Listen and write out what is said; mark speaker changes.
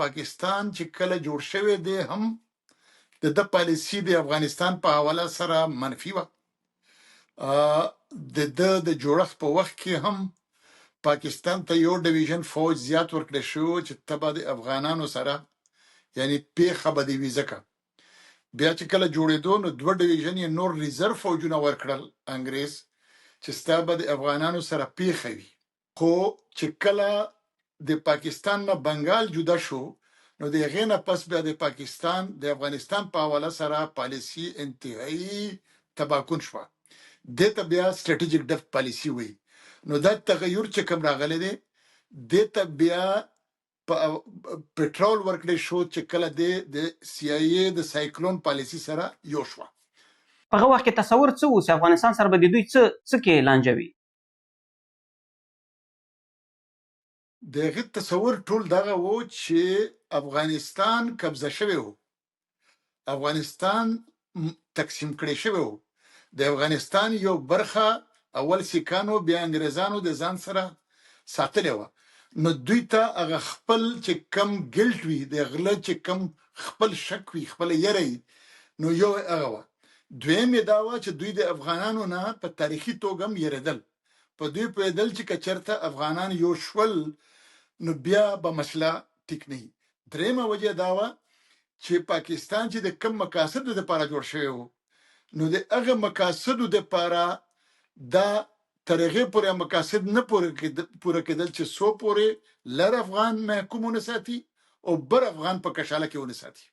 Speaker 1: پاکستان چې کله جوړ شوی دی هم د پالیسی د افغانستان په حواله سره منفي وه. د جوړښت په وخت کې هم پاکستان ته یو ډیویژن فوج زیات ورکړی شو چې تبه د افغانانو سره یعنی پیښه به دې وي. ځکه بیا چې کله جوړېدو نو 2 ډیویژن یې نور ریزرو فوجونه ورکړل انګریز چې ستا به د افغانانو سره پیښه وي. خو چې کله د پاکستان نه بنگال جدا شو نو د هغې نه پس بیا د پاکستان د افغانستان په حواله سره پالیسی انتهایی تباکون شوه. دې ته بیا سټریټیجیک ډیفت پالیسی وایي. نو دا تغیر چې کوم راغلی دی دې ته بیا پټرول ورکړی شو چې کله د سی آی ای د سایکلون پالیسی سره یو شوه.
Speaker 2: په هغه وخت کې تصور څه و چې افغانستان سره به د دوی څه کې لانجه وي؟
Speaker 1: د هغې تصور ټول دغه و چې افغانستان قبضه شوی و، افغانستان تقسیم کړی شوی و. د افغانستان یو برخه اول سیکانو بیا انګریزانو د ځان سره ساتلې وه. نو دوی ته هغه خپل چې کم ګلټ وي، د غله چې کم خپل شک وي، خپل یره وي، نو یو هغه وه. دویم یې دا وه چې دوی د افغانانو نه په تاریخي توګه هم یریدل. په دوی پوهېدل چې که چېرته افغانان یو شول نو بیا به مسله ټیک نه وي. درېیمه وجه دا وه چې پاکستان چې د کم مقاصدو دپاره جوړ شوی و نو د هغه مقاصدو دپاره دا تر هغې پورې مقاصد نه پوره کېدل چې څو پورې لر افغان محکوم ونه ساتي او بر افغان په کشاله کې ونه ساتي.